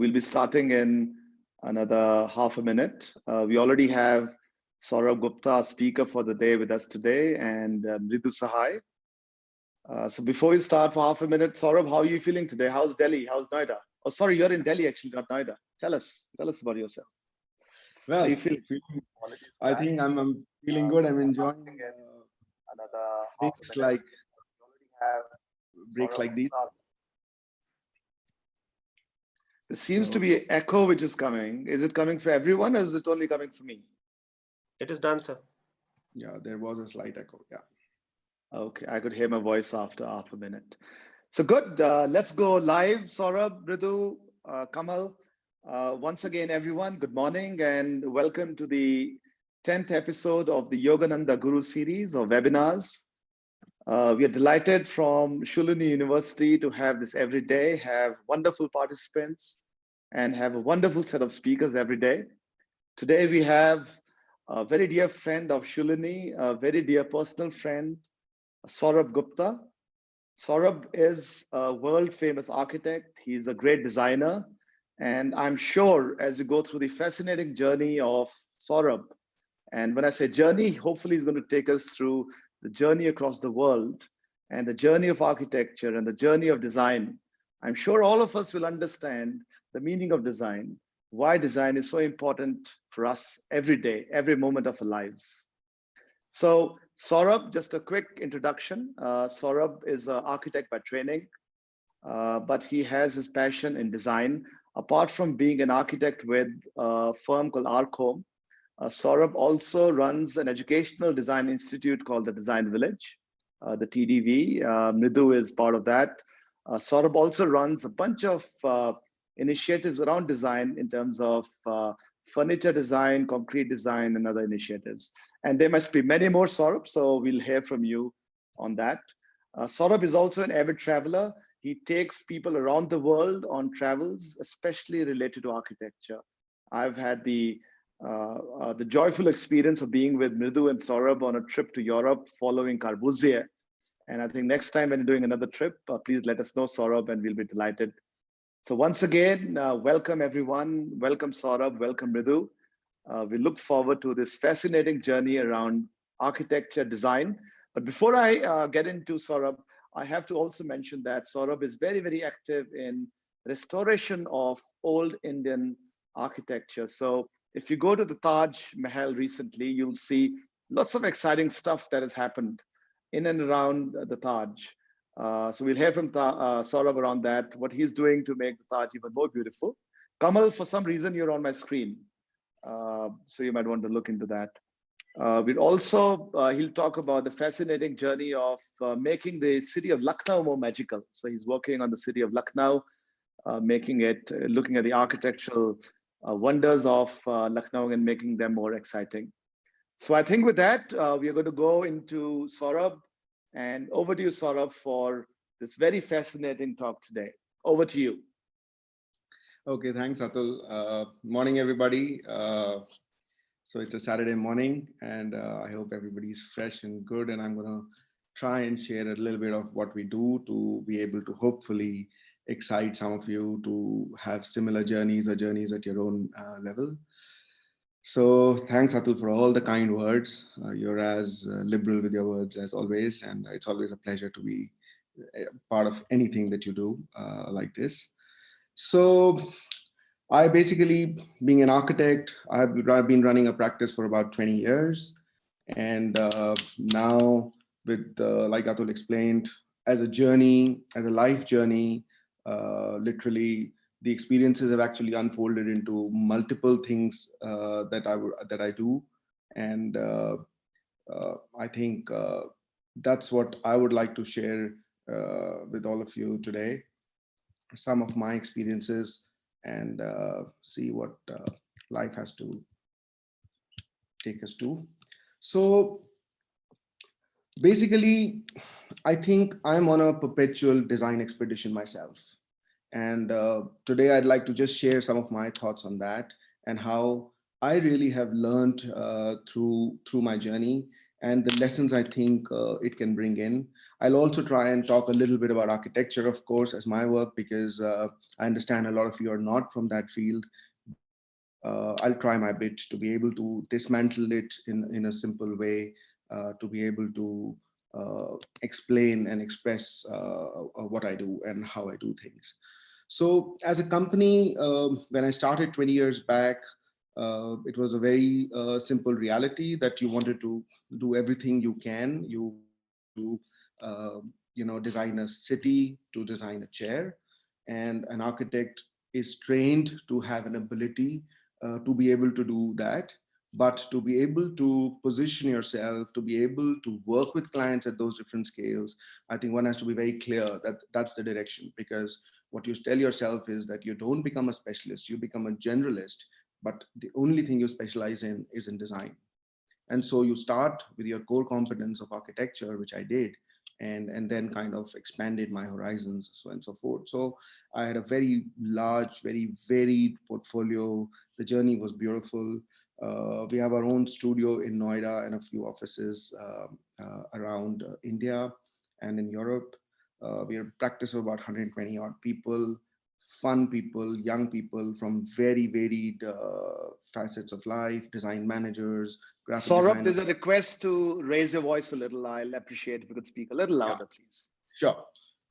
We'll be starting in another half a minute. We already have Sourabh Gupta, speaker for the day, with us today, and Mridu Sahai. So before we start for half a minute, Sourabh, how are you feeling today? How's Delhi? How's Noida? Oh, sorry, you're in Delhi actually, not Noida. Tell us about yourself. Well, how you feel? I think I'm feeling good. I'm enjoying another breaks like these. There seems to be an echo which is coming. Is it coming for everyone, or is it only coming for me? It is done, sir. Yeah, there was a slight echo. Yeah. Okay, I could hear my voice after half a minute. So good. Let's go live. Saurabh, Mridu, Kamal. Once again, everyone, good morning and welcome to the 10th episode of the Yogananda Guru series of webinars. We are delighted from Shoolini University to have this every day, have wonderful participants, and have a wonderful set of speakers every day. Today we have a very dear friend of Shoolini, a very dear personal friend, Sourabh Gupta. Sourabh is a world famous architect. He's a great designer. And I'm sure as you go through the fascinating journey of Sourabh, and when I say journey, hopefully he's going to take us through the journey across the world and the journey of architecture and the journey of design. I'm sure all of us will understand the meaning of design, why design is so important for us every day, every moment of our lives. So Sourabh, just a quick introduction. Sourabh is an architect by training, but he has his passion in design. Apart from being an architect with a firm called Arcom, Sourabh also runs an educational design institute called the Design Village, the TDV. Mridu is part of that. Sourabh also runs a bunch of initiatives around design in terms of furniture design, concrete design, and other initiatives. And there must be many more, Sourabh, so we'll hear from you on that. Sourabh is also an avid traveler. He takes people around the world on travels, especially related to architecture. I've had the joyful experience of being with Mridu and Sourabh on a trip to Europe following Corbusier. And I think next time when you're doing another trip, please let us know, Sourabh, and we'll be delighted. So once again, welcome everyone. Welcome Sourabh, welcome Mridu. We look forward to this fascinating journey around architecture design. But before I get into Sourabh, I have to also mention that Sourabh is very, very active in restoration of old Indian architecture. So if you go to the Taj Mahal recently, you'll see lots of exciting stuff that has happened in and around the Taj. So we'll hear from Sourabh around that, what he's doing to make the Taj even more beautiful. Kamal, for some reason, you're on my screen. So you might want to look into that. We'll also, he'll talk about the fascinating journey of making the city of Lucknow more magical. So he's working on the city of Lucknow, making it, looking at the architectural wonders of Lucknow and making them more exciting. So I think with that, we are going to go into Sourabh, and over to you, Sourabh, for this very fascinating talk today. Over to you. Okay, thanks, Atul. Morning, everybody. So it's a Saturday morning, and I hope everybody's fresh and good. And I'm going to try and share a little bit of what we do to be able to hopefully excite some of you to have similar journeys or journeys at your own level. So thanks, Atul, for all the kind words. You're as liberal with your words as always, and it's always a pleasure to be part of anything that you do like this. So I basically, being an architect, I've been running a practice for about 20 years. And now with, like Atul explained, as a journey, as a life journey, literally the experiences have actually unfolded into multiple things that I do. And I think that's what I would like to share with all of you today. Some of my experiences and see what life has to take us to. So basically, I think I'm on a perpetual design expedition myself. And today I'd like to just share some of my thoughts on that and how I really have learned through my journey and the lessons I think it can bring in. I'll also try and talk a little bit about architecture, of course, as my work, because I understand a lot of you are not from that field. I'll try my bit to be able to dismantle it in a simple way, to be able to explain and express what I do and how I do things. So as a company, when I started 20 years back, it was a very simple reality that you wanted to do everything you can. You to design a city, to design a chair, and an architect is trained to have an ability to be able to do that. But to be able to position yourself, to be able to work with clients at those different scales, I think one has to be very clear that that's the direction. Because what you tell yourself is that you don't become a specialist, you become a generalist, but the only thing you specialize in is in design. And so you start with your core competence of architecture, which I did, and then kind of expanded my horizons, so on and so forth. So I had a very large, very varied portfolio. The journey was beautiful. We have our own studio in Noida and a few offices around India and in Europe. We are practice of about 120 odd people, fun people, young people from very varied facets of life, design managers, graphic Saurabh, designers. there's a request to raise your voice a little. I'll appreciate if you could speak a little Yeah, louder, please. sure.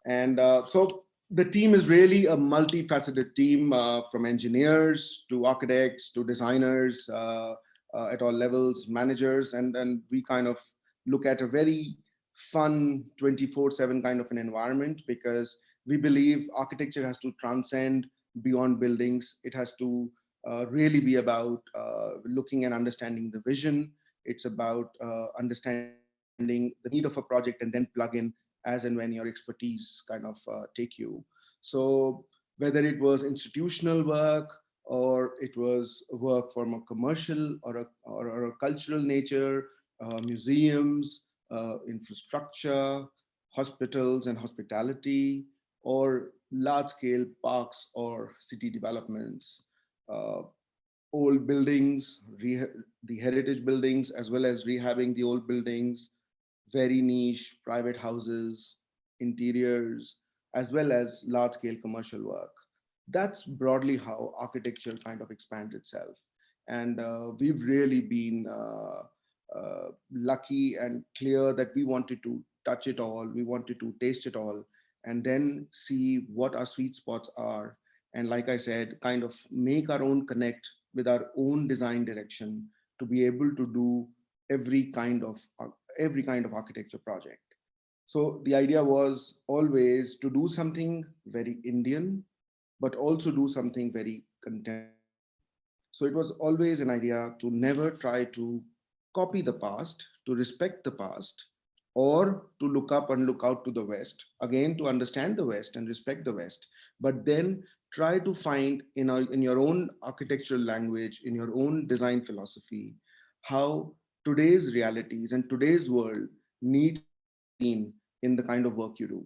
And so the team is really a multifaceted team, from engineers to architects to designers at all levels, managers, and we kind of look at a very fun 24/7 kind of an environment, because we believe architecture has to transcend beyond buildings. It has to really be about looking and understanding the vision. It's about understanding the need of a project and then plug in as and when your expertise kind of take you. So whether it was institutional work, or it was work from a commercial or a cultural nature, museums, infrastructure, hospitals and hospitality, or large scale parks or city developments, uh, old buildings, the heritage buildings, as well as rehabbing the old buildings, very niche private houses, interiors, as well as large scale commercial work. That's broadly how architecture kind of expands itself. And we've really been lucky and clear that we wanted to touch it all, we wanted to taste it all, and then see what our sweet spots are. And like I said, kind of make our own connect with our own design direction to be able to do every kind of every kind of architecture project. So the idea was always to do something very Indian, but also do something very contemporary. So it was always an idea to never try to copy the past, to respect the past, or to look up and look out to the West, again, to understand the West and respect the West, but then try to find in your own architectural language, in your own design philosophy, how today's realities and today's world needs to be seen in the kind of work you do.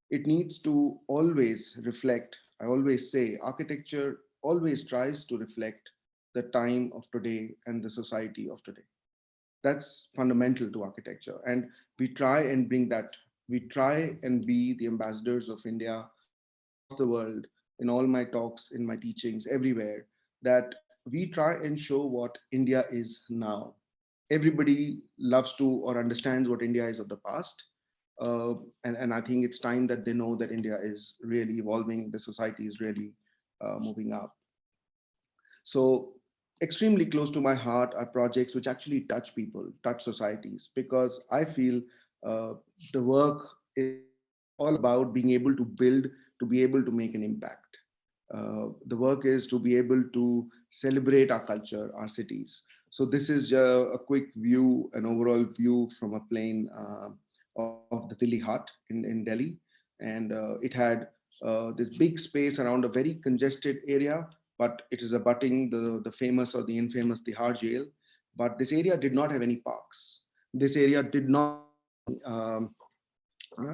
It needs to always reflect. I always say architecture always tries to reflect the time of today and the society of today. That's fundamental to architecture. And we try and bring that, we try and be the ambassadors of India across the world, in all my talks, in my teachings, everywhere, that we try and show what India is now. Everybody loves to or understands what India is of the past. And I think it's time that they know that India is really evolving, the society is really moving up. So extremely close to my heart are projects which actually touch people, touch societies, because I feel uh, the work is all about being able to build, to be able to make an impact. The work is to be able to celebrate our culture, our cities. So this is a quick view, an overall view from a plane of the Delhi Hut in Delhi. And it had this big space around a very congested area, but it is abutting the famous or the infamous Tihar jail. But this area did not have any parks. This area did not have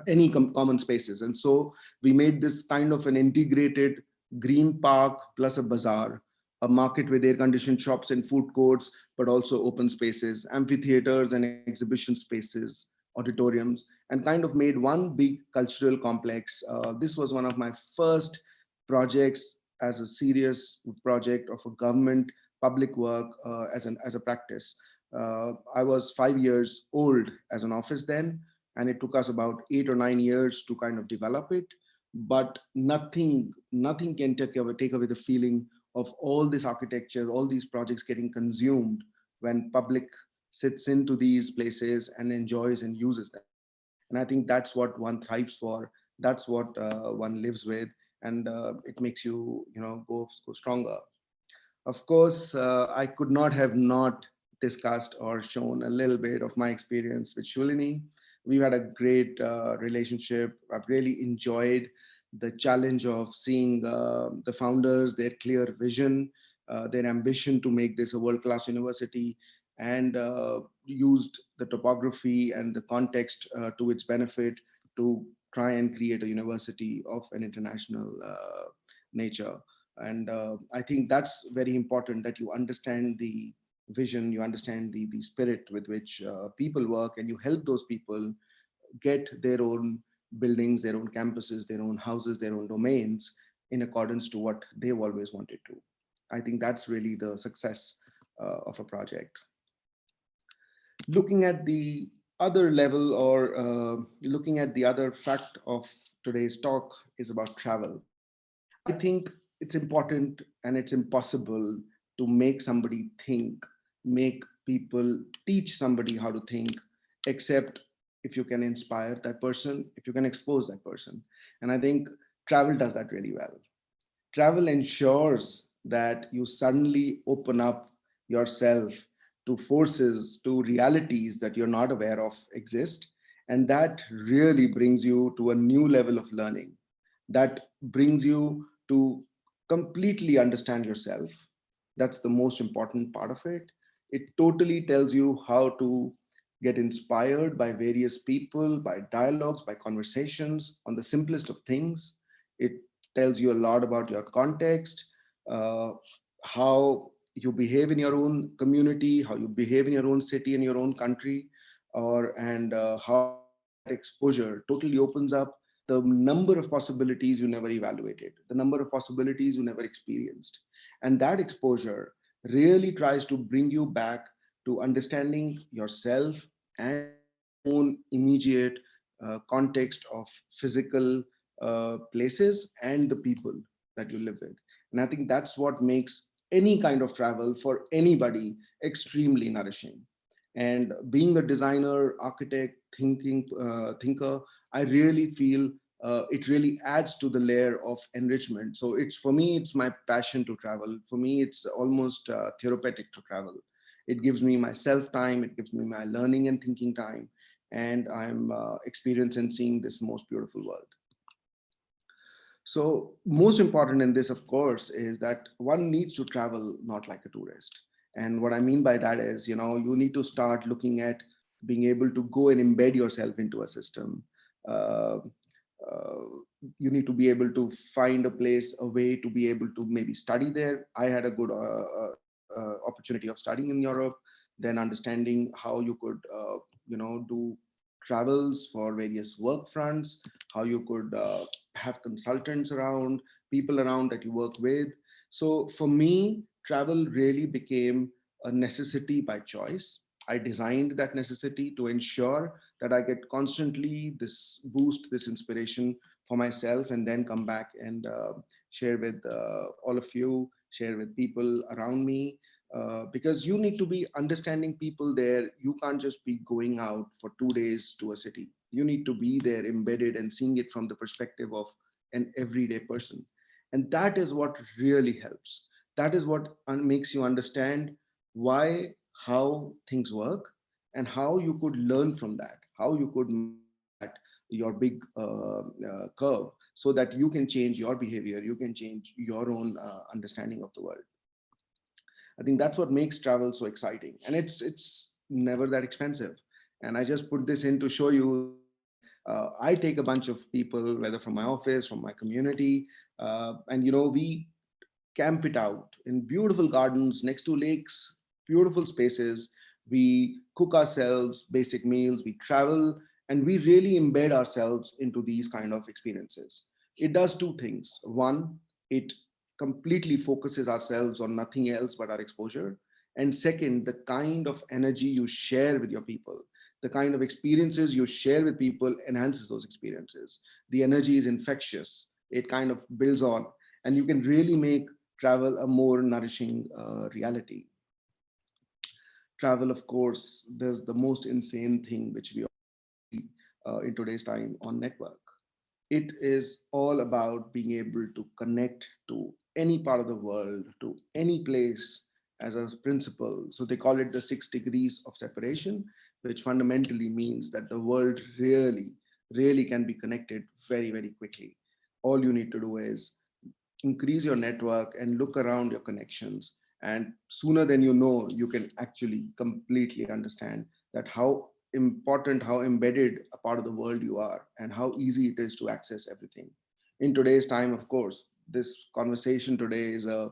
any common spaces. And so we made this kind of an integrated green park plus a bazaar, a market with air conditioned shops and food courts, but also open spaces, amphitheaters and exhibition spaces, auditoriums, and kind of made one big cultural complex. This was one of my first projects as a serious project of a government public work as a practice. I was 5 years old as an office then, and it took us about 8 or 9 years to kind of develop it. But nothing can take away the feeling of all this architecture, all these projects getting consumed when public sits into these places and enjoys and uses them. And I think that's what one thrives for. That's what one lives with, and it makes you, go stronger. Of course, I could not have not discussed or shown a little bit of my experience with Shoolini. We've had a great relationship. I've really enjoyed the challenge of seeing the founders, their clear vision, their ambition to make this a world-class university, and used the topography and the context to its benefit to try and create a university of an international nature. And I think that's very important, that you understand the vision, you understand the spirit with which people work, and you help those people get their own buildings, their own campuses, their own houses, their own domains in accordance to what they've always wanted to. I think that's really the success of a project. Looking at the other level, or looking at the other fact of today's talk, is about travel. I think it's important and it's impossible to make somebody think, make people, teach somebody how to think, except if you can inspire that person, if you can expose that person. And I think travel does that really well. Travel ensures that you suddenly open up yourself to forces, to realities that you're not aware of exist. And that really brings you to a new level of learning. That brings you to completely understand yourself. That's the most important part of it. It totally tells you how to get inspired by various people, by dialogues, by conversations on the simplest of things. It tells you a lot about your context, uh, how you behave in your own community, how you behave in your own city, in your own country, or and how that exposure totally opens up the number of possibilities you never evaluated, the number of possibilities you never experienced. And that exposure really tries to bring you back to understanding yourself and own immediate context of physical places and the people that you live with. And I think that's what makes any kind of travel for anybody extremely nourishing. And being a designer, architect, thinker, I really feel it really adds to the layer of enrichment. So it's, for me, it's my passion to travel. For me, it's almost therapeutic to travel. It gives me my self time. It gives me my learning and thinking time. And I'm experiencing seeing this most beautiful world. So most important in this, of course, is that one needs to travel not like a tourist. And what I mean by that is, you need to start looking at being able to go and embed yourself into a system. Uh, uh, you need to be able to find a place, a way to be able to maybe study there. I had a good opportunity of studying in Europe, then understanding how you could, do travels for various work fronts, how you could have consultants around, people around that you work with. So for me, travel really became a necessity by choice. I designed that necessity to ensure that I get constantly this boost, this inspiration for myself, and then come back and share with all of you, share with people around me. Because you need to be understanding people there. You can't just be going out for 2 days to a city. You need to be there embedded and seeing it from the perspective of an everyday person. And that is what really helps. That is what makes you understand why, how things work, and how you could learn from that, how you could that your big curve, so that you can change your behavior, you can change your own understanding of the world. I think that's what makes travel so exciting, and it's never that expensive. And I just put this in to show you that I take a bunch of people, whether from my office, from my community, and we camp it out in beautiful gardens next to lakes, beautiful spaces. We cook ourselves basic meals, we travel, and we really embed ourselves into these kind of experiences. It does two things. One, it completely focuses ourselves on nothing else but our exposure. And second, the kind of energy you share with your people, the kind of experiences you share with people enhances those experiences. The energy is infectious. It kind of builds on, and you can really make travel a more nourishing reality. Travel, of course, there's the most insane thing which we in today's time on network. It is all about being able to connect to any part of the world, to any place as a principle. So they call it the 6 degrees of separation, which fundamentally means that the world really can be connected very, very quickly. All you need to do is increase your network and look around your connections. And sooner than you know, you can actually completely understand that how important, how embedded a part of the world you are, and how easy it is to access everything. In today's time, of course, this conversation today is a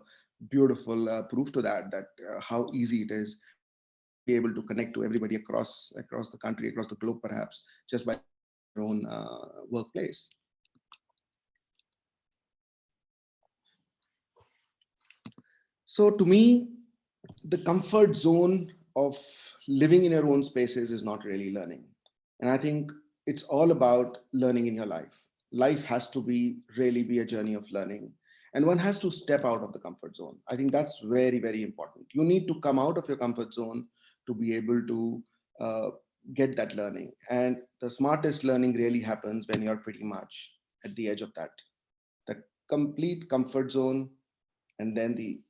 beautiful proof to that how easy it is to be able to connect to everybody across the country, across the globe, perhaps just by your own workplace. So to me, the comfort zone of living in your own spaces is not really learning. And I think it's all about learning in your life. Life has to be really be a journey of learning. And one has to step out of the comfort zone. I think that's very, very important. You need to come out of your comfort zone to be able to uh, get that learning. And the smartest learning really happens when you're pretty much at the edge of that complete comfort zone, and then the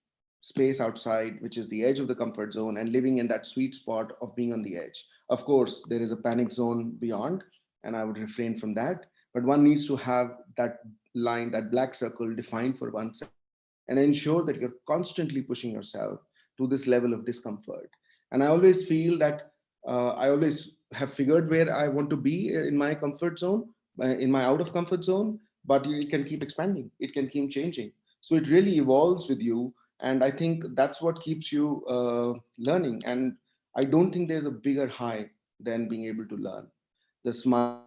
space outside, which is the edge of the comfort zone, and living in that sweet spot of being on the edge. Of course, there is a panic zone beyond, and I would refrain from that. But one needs to have that line, that black circle defined for oneself, and ensure that you're constantly pushing yourself to this level of discomfort. And I always feel that I always have figured where I want to be in my comfort zone, in my out of comfort zone, but it can keep expanding, it can keep changing. So it really evolves with you. And I think that's what keeps you learning. And I don't think there's a bigger high than being able to learn. The smile,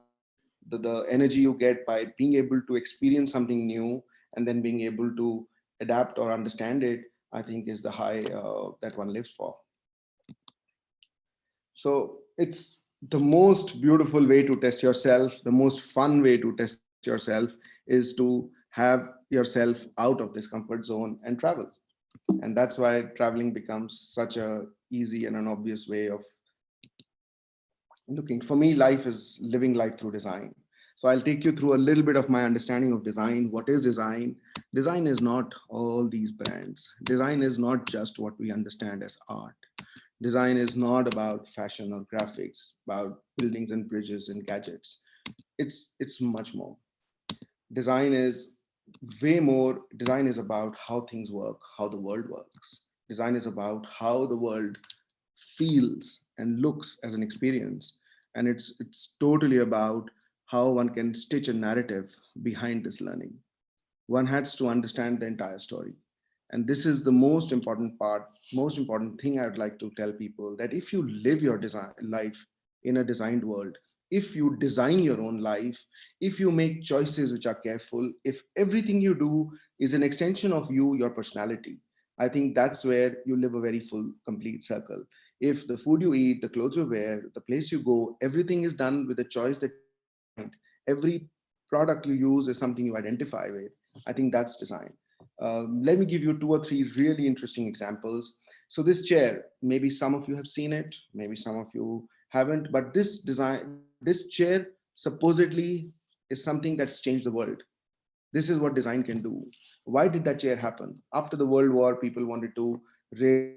the energy you get by being able to experience something new and then being able to adapt or understand it, I think is the high that one lives for. So it's the most beautiful way to test yourself, the most fun way to test yourself is to have yourself out of this comfort zone and travel. And that's why traveling becomes such a easy and an obvious way of looking. For me, life is living life through design. So I'll take you through a little bit of my understanding of design. What is design? Design is not all these brands. Design is not just what we understand as art. Design is not about fashion or graphics, about buildings and bridges and gadgets. It's much more. Design is way more. Design is about how things work, how the world works. Design is about how the world feels and looks as an experience. And it's totally about how one can stitch a narrative behind this learning. One has to understand the entire story. And this is the most important part, most important thing I would like to tell people, that if you live your design life in a designed world, if you design your own life, if you make choices which are careful, if everything you do is an extension of you, your personality, I think that's where you live a very full, complete circle. If the food you eat, the clothes you wear, the place you go, everything is done with a choice that every product you use is something you identify with, I think that's design. Let me give you 2 or 3 really interesting examples. So this chair, maybe some of you have seen it, maybe some of you haven't, but this chair supposedly is something that's changed the world. This is what design can do. Why did that chair happen? After the World War, people wanted to really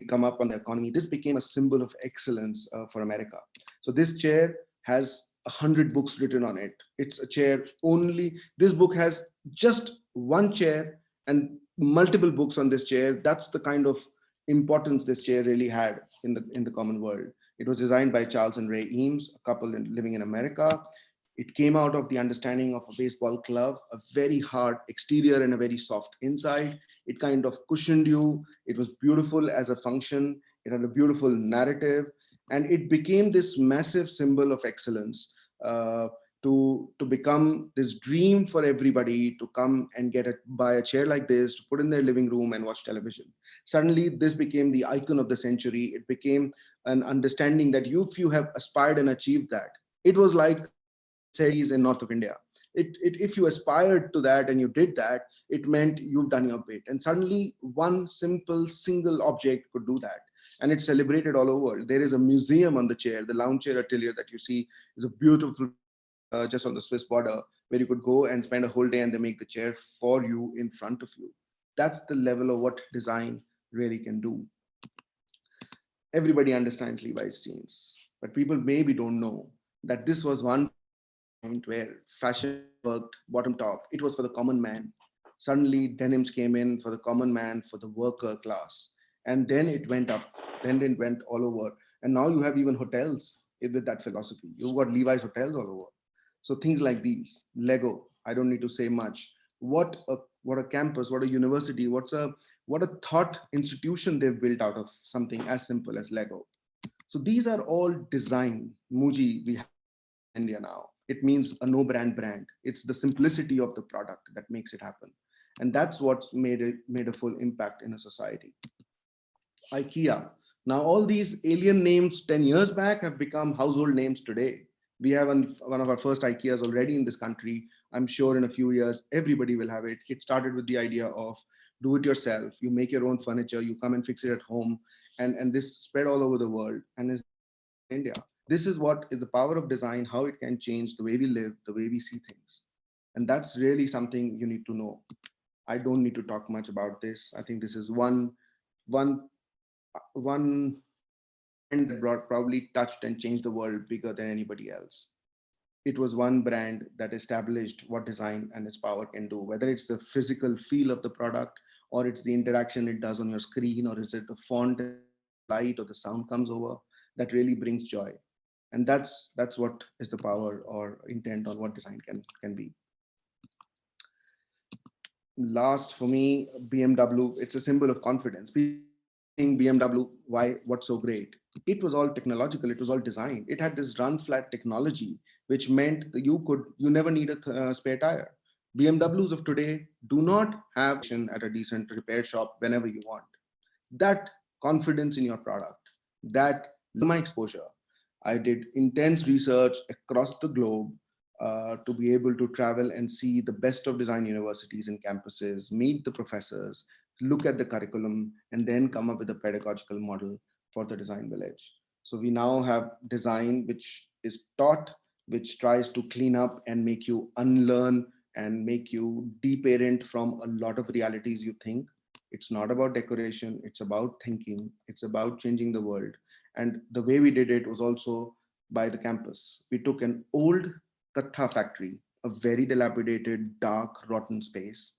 come up on the economy. This became a symbol of excellence for America. So this chair has 100 books written on it. It's a chair only. This book has just one chair and multiple books on this chair. That's the kind of importance this chair really had in the common world. It was designed by Charles and Ray Eames, a couple living in America. It came out of the understanding of a baseball glove, a very hard exterior and a very soft inside. It kind of cushioned you. It was beautiful as a function. It had a beautiful narrative, and it became this massive symbol of excellence, to become this dream for everybody to come and buy a chair like this, to put in their living room and watch television. Suddenly, this became the icon of the century. It became an understanding that if you have aspired and achieved that, it was like cities in north of India. If you aspired to that and you did that, it meant you've done your bit. And suddenly, one simple single object could do that, and it's celebrated all over. There is a museum on the chair. The lounge chair atelier that you see is a beautiful, just on the Swiss border, where you could go and spend a whole day and they make the chair for you in front of you. That's the level of what design really can do. Everybody understands Levi's jeans, but people maybe don't know that this was one point where fashion worked bottom top. It was for the common man. Suddenly, denims came in for the common man, for the worker class. And then it went up, then it went all over. And now you have even hotels with that philosophy. You've got Levi's hotels all over. So things like these, Lego, I don't need to say much. What a campus, what a university, what a thought institution they've built out of something as simple as Lego. So these are all design. Muji, we have in India now. It means a no brand. It's the simplicity of the product that makes it happen. And that's what's made a full impact in a society. IKEA. Now, all these alien names 10 years back have become household names today. We have one of our first IKEAs already in this country. I'm sure in a few years, everybody will have it. It started with the idea of do it yourself. You make your own furniture, you come and fix it at home. And this spread all over the world and is in India. This is what is the power of design, how it can change the way we live, the way we see things. And that's really something you need to know. I don't need to talk much about this. I think this is one brand that probably touched and changed the world bigger than anybody else. It was one brand that established what design and its power can do, whether it's the physical feel of the product, or it's the interaction it does on your screen, or is it the font, light, or the sound comes over that really brings joy. And that's what is the power or intent on what design can be. Last for me, BMW, it's a symbol of confidence. People think BMW, why, what's so great? It was all technological, it was all designed. It had this run flat technology, which meant that you never need a spare tire. BMWs of today do not have at a decent repair shop whenever you want. That confidence in your product, that my exposure. I did intense research across the globe to be able to travel and see the best of design universities and campuses, meet the professors, look at the curriculum, and then come up with a pedagogical model for the design village. So we now have design which is taught, which tries to clean up and make you unlearn and make you deparent from a lot of realities you think. It's not about decoration, it's about thinking, it's about changing the world. And the way we did it was also by the campus. We took an old Katha factory, a very dilapidated, dark, rotten space,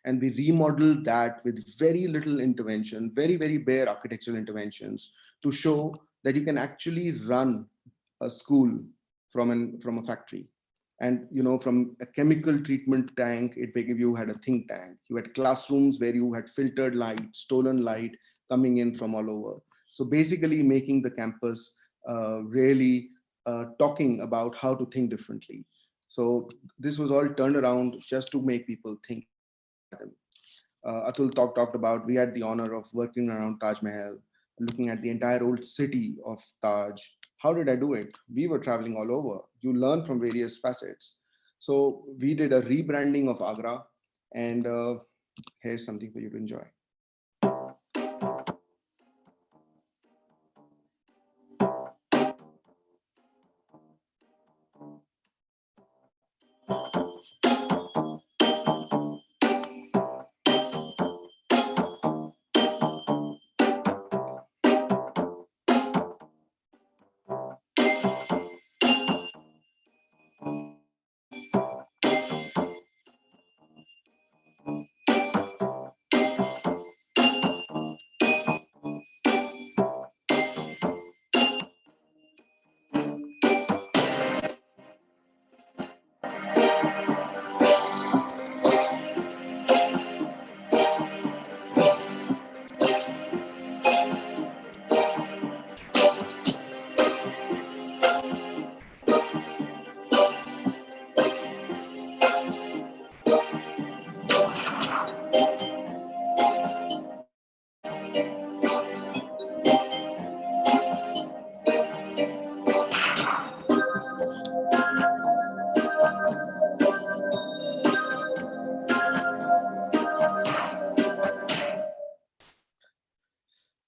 and we remodeled that with very little intervention, very, very bare architectural interventions to show that you can actually run a school from a factory. And from a chemical treatment tank, you had a think tank. You had classrooms where you had filtered light, stolen light coming in from all over. So basically making the campus really talking about how to think differently. So this was all turned around just to make people think. Atul talked about, we had the honor of working around Taj Mahal, looking at the entire old city of Taj. How did I do it? We were traveling all over. You learn from various facets. So we did a rebranding of Agra, and here's something for you to enjoy.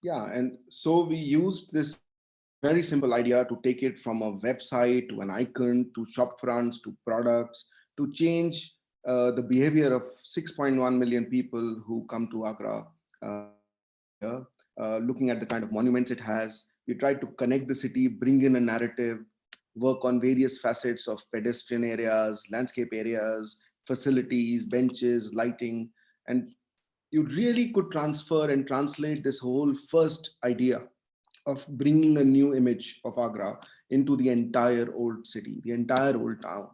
Yeah, and so we used this very simple idea to take it from a website to an icon to shop fronts to products to change the behavior of 6.1 million people who come to Agra every year, looking at the kind of monuments it has. We tried to connect the city, bring in a narrative, work on various facets of pedestrian areas, landscape areas, facilities, benches, lighting, and you really could transfer and translate this whole first idea of bringing a new image of Agra into the entire old city, the entire old town.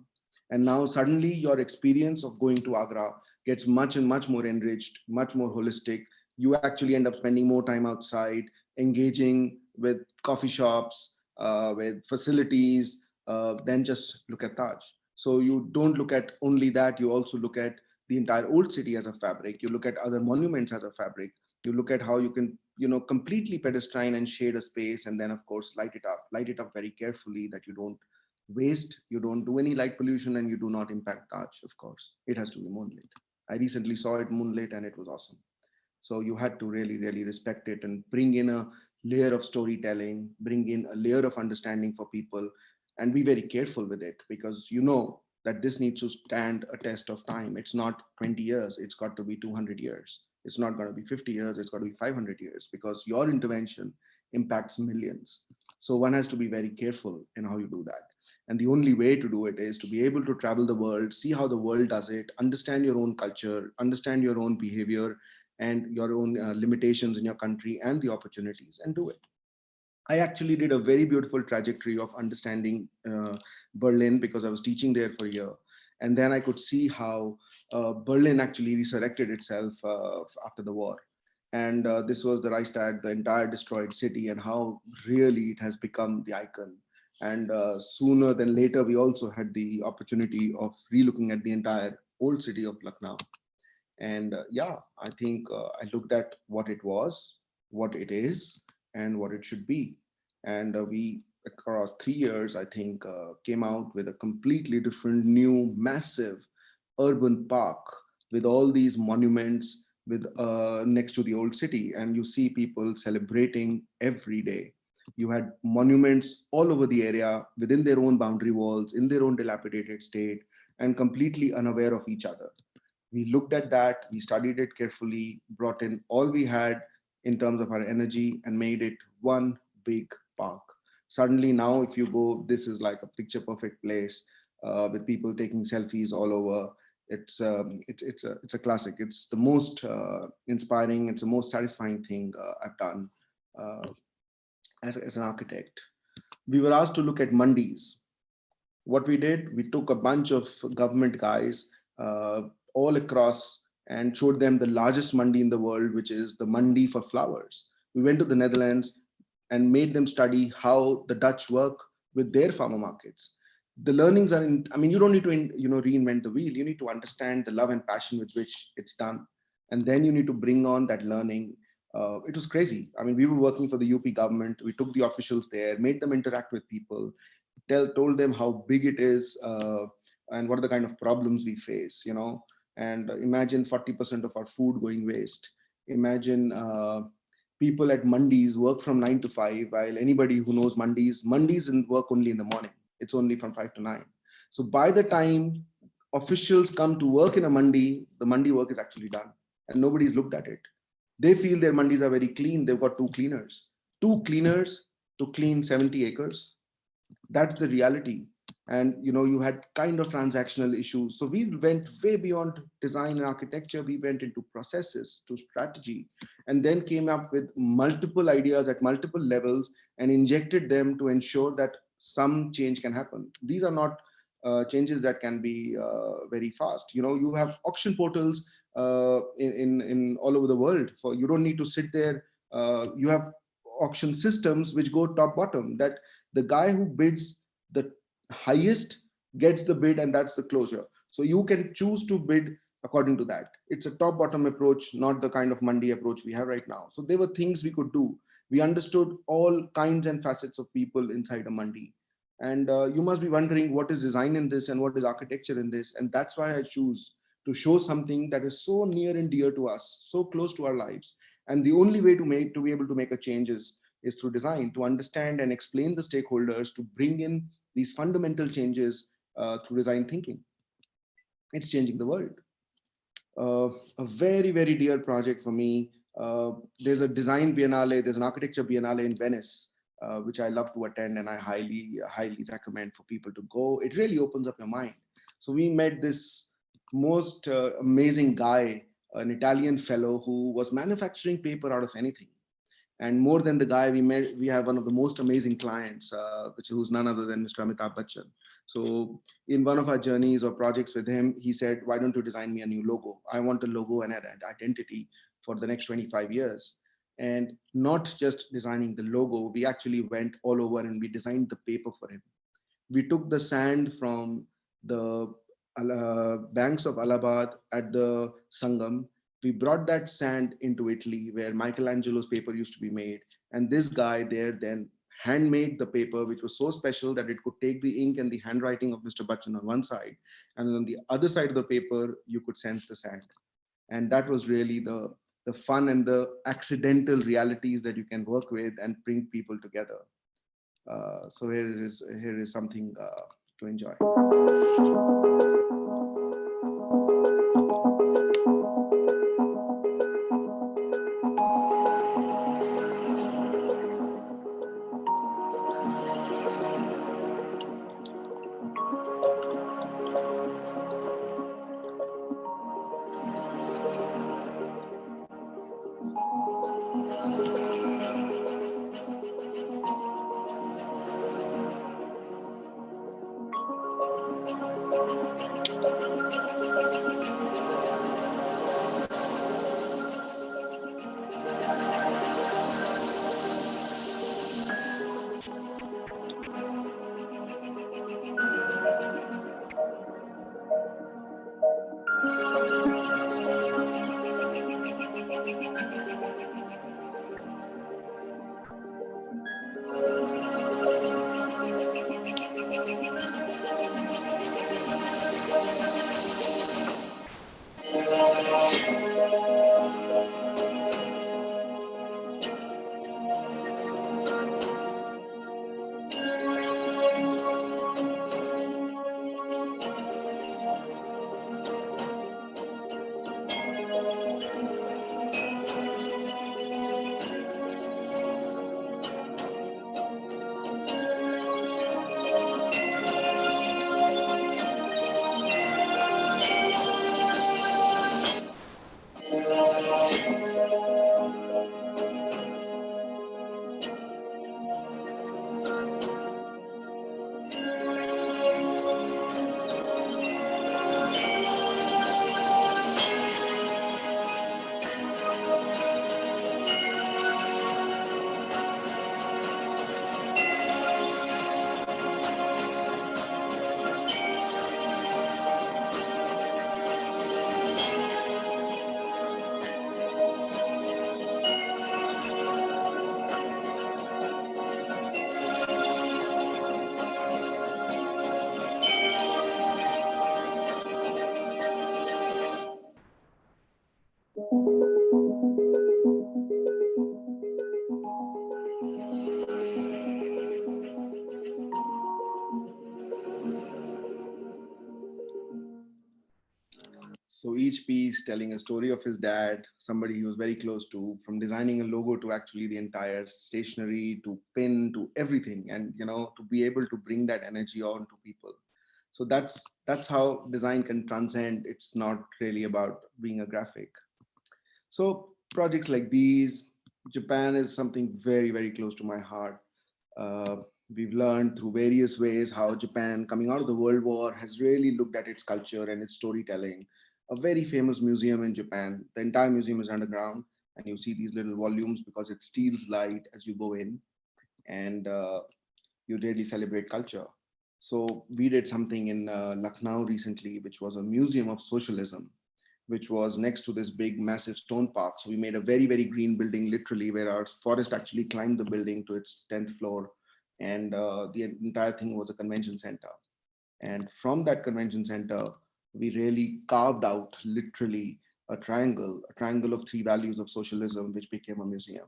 And now suddenly your experience of going to Agra gets much and much more enriched, much more holistic. You actually end up spending more time outside, engaging with coffee shops, with facilities, than just look at Taj. So you don't look at only that, you also look at the entire old city as a fabric. You look at other monuments as a fabric. You look at how you can completely pedestrian and shade a space, and then of course light it up very carefully, that you don't waste, you don't do any light pollution, and you do not impact Taj. Of course it has to be moonlit. I recently saw it moonlit and it was awesome. So you had to really respect it and bring in a layer of storytelling, bring in a layer of understanding for people, and be very careful with it, because that this needs to stand a test of time. It's not 20 years, it's got to be 200 years. It's not going to be 50 years, it's got to be 500 years, because your intervention impacts millions. So one has to be very careful in how you do that. And the only way to do it is to be able to travel the world, see how the world does it, understand your own culture, understand your own behavior, and your own limitations in your country and the opportunities, and do it. I actually did a very beautiful trajectory of understanding Berlin, because I was teaching there for a year. And then I could see how Berlin actually resurrected itself after the war. And this was the Reichstag, the entire destroyed city, and how really it has become the icon. And sooner than later, we also had the opportunity of relooking at the entire old city of Lucknow. And yeah, I think I looked at what it was, what it is, and what it should be. And we, across 3 years, I think, came out with a completely different, new, massive urban park with all these monuments with next to the old city. And you see people celebrating every day. You had monuments all over the area within their own boundary walls, in their own dilapidated state, and completely unaware of each other. We looked at that, we studied it carefully, brought in all we had in terms of our energy, and made it one big park. Suddenly now, if you go, this is like a picture perfect place, with people taking selfies all over. It's a classic. It's the most inspiring, it's the most satisfying thing I've done uh, as an architect. We were asked to look at mandis. What we did, we took a bunch of government guys uh, all across, and showed them the largest mandi in the world, which is the mandi for flowers. We went to the Netherlands and made them study how the Dutch work with their farmer markets. The learnings are in, I mean, you don't need to reinvent the wheel. You need to understand the love and passion with which it's done, and then you need to bring on that learning. It was crazy. I mean, we were working for the UP government. We took the officials there, made them interact with people, told them how big it is, and what are the kind of problems we face, and imagine 40% of our food going waste. Imagine people at mandis work from 9 to 5, while anybody who knows mandis and work only in the morning. It's only from 5 to 9. So by the time officials come to work in a mandi, the mandi work is actually done, and nobody's looked at it. They feel their mandis are very clean. They've got two cleaners to clean 70 acres. That's the reality. And you had kind of transactional issues. So we went way beyond design and architecture. We went into processes, to strategy, and then came up with multiple ideas at multiple levels, and injected them to ensure that some change can happen. These are not changes that can be very fast. You have auction portals in all over the world. For you don't need to sit there. You have auction systems which go top bottom, that the guy who bids the highest gets the bid, and that's the closure. So you can choose to bid according to that. It's a top bottom approach, not the kind of mandi approach we have right now. So there were things we could do. We understood all kinds and facets of people inside a mandi. And you must be wondering, what is design in this and what is architecture in this? And that's why I choose to show something that is so near and dear to us, so close to our lives, And the only way to be able to make a change is through design, to understand and explain the stakeholders, to bring in these fundamental changes through design thinking. It's changing the world. A very, very dear project for me. There's a design biennale, there's an architecture biennale in Venice, which I love to attend, and I highly, highly recommend for people to go. It really opens up your mind. So we met this most amazing guy, an Italian fellow who was manufacturing paper out of anything. And more than the guy we met, we have one of the most amazing clients, who's none other than Mr. Amitabh Bachchan. So in one of our journeys or projects with him, he said, why don't you design me a new logo? I want a logo and an identity for the next 25 years. And not just designing the logo, we actually went all over and we designed the paper for him. We took the sand from the banks of Allahabad at the Sangam. We brought that sand into Italy, where Michelangelo's paper used to be made. And this guy there then handmade the paper, which was so special that it could take the ink and the handwriting of Mr. Bachchan on one side. And on the other side of the paper, you could sense the sand. And that was really the fun and the accidental realities that you can work with and bring people together. So here is something to enjoy. So each piece telling a story of his dad, somebody he was very close to, from designing a logo to actually the entire stationery to pin to everything, and to be able to bring that energy on to people. So that's how design can transcend. It's not really about being a graphic. So projects like these, Japan is something very, very close to my heart. Uh, we've learned through various ways how Japan, coming out of the World War, has really looked at its culture and its storytelling. A very famous museum in Japan. The entire museum is underground, and you see these little volumes because it steals light as you go in, and you really celebrate culture. So we did something in Lucknow recently, which was a museum of socialism, which was next to this big, massive stone park. So we made a very, very green building, literally, where our forest actually climbed the building to its 10th floor. And the entire thing was a convention center. And from that convention center, we really carved out, literally, a triangle of three values of socialism, which became a museum.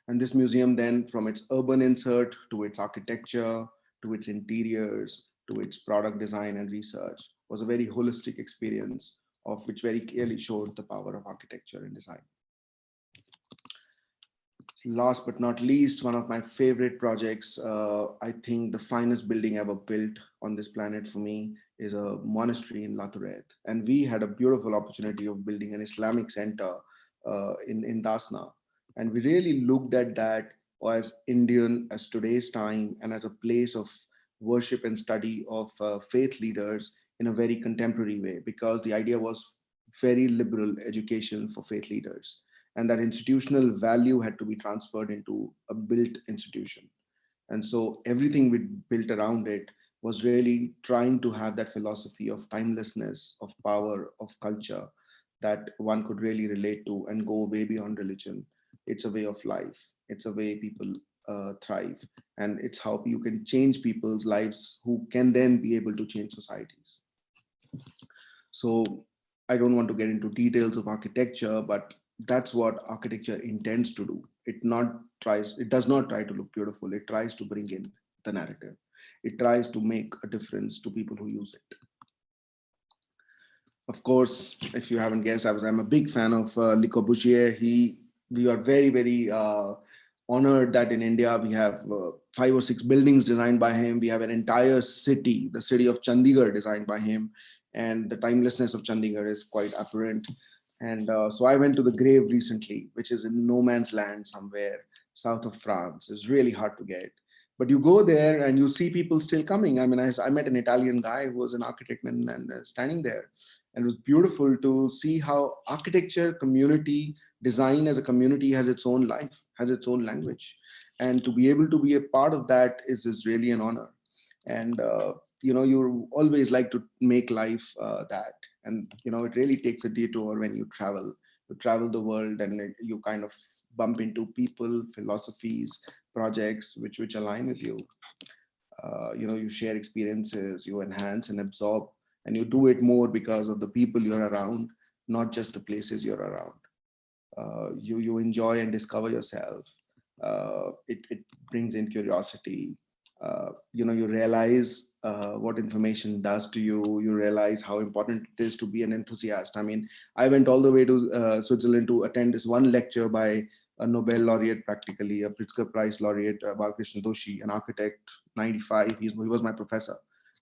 And this museum then, from its urban insert to its architecture, to its interiors, to its product design and research, was a very holistic experience of which very clearly showed the power of architecture and design. Last but not least, one of my favorite projects, I think the finest building ever built on this planet for me is a monastery in Laturet. And we had a beautiful opportunity of building an Islamic center in Dasna. And we really looked at that as Indian, as today's time, and as a place of worship and study of faith leaders in a very contemporary way, because the idea was very liberal education for faith leaders, and that institutional value had to be transferred into a built institution. And so everything we built around it was really trying to have that philosophy of timelessness, of power, of culture that one could really relate to and go way beyond religion. It's a way of life. It's a way people thrive. And it's how you can change people's lives who can then be able to change societies. So I don't want to get into details of architecture, but that's what architecture intends to do. It does not try to look beautiful. It tries to bring in the narrative. It tries to make a difference to people who use it. Of course, if you haven't guessed, I'm a big fan of Le Corbusier. We are very, very honored that in India we have 5 or 6 buildings designed by him. We have an entire city, the city of Chandigarh, designed by him, and the timelessness of Chandigarh is quite apparent. And so I went to the grave recently, which is in no man's land somewhere south of France. It's really hard to get. But you go there and you see people still coming. I mean, I met an Italian guy who was an architect and standing there. And it was beautiful to see how architecture, community, design as a community has its own life, has its own language. And to be able to be a part of that is really an honor. And, you always like to make life that. And, it really takes a detour when you travel the world, and you kind of bump into people, philosophies, projects which align with you. You share experiences, you enhance and absorb, and you do it more because of the people you're around, not just the places you're around. You enjoy and discover yourself. It brings in curiosity. You realize what information does to you. You realize how important it is to be an enthusiast. I mean, I went all the way to Switzerland to attend this one lecture by a Nobel laureate, practically a Pritzker Prize laureate, Balkrishna Doshi, an architect, 95. He was my professor.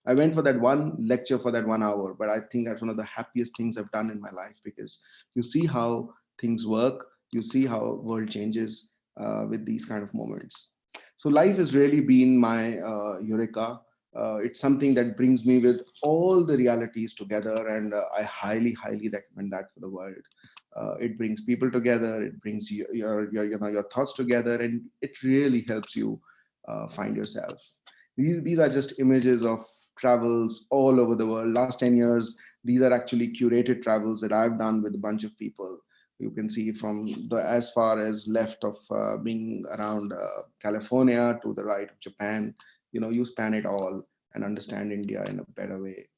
I went for that one lecture for that 1 hour, but I think that's one of the happiest things I've done in my life, because you see how things work, you see how world changes with these kind of moments. So life has really been my eureka. It's something that brings me with all the realities together, and I highly, highly recommend that for the world. It brings people together. It brings your thoughts together, and it really helps you find yourself. These are just images of travels all over the world. Last 10 years, these are actually curated travels that I've done with a bunch of people. You can see from the as far as left of being around California to the right of Japan. You span it all and understand India in a better way.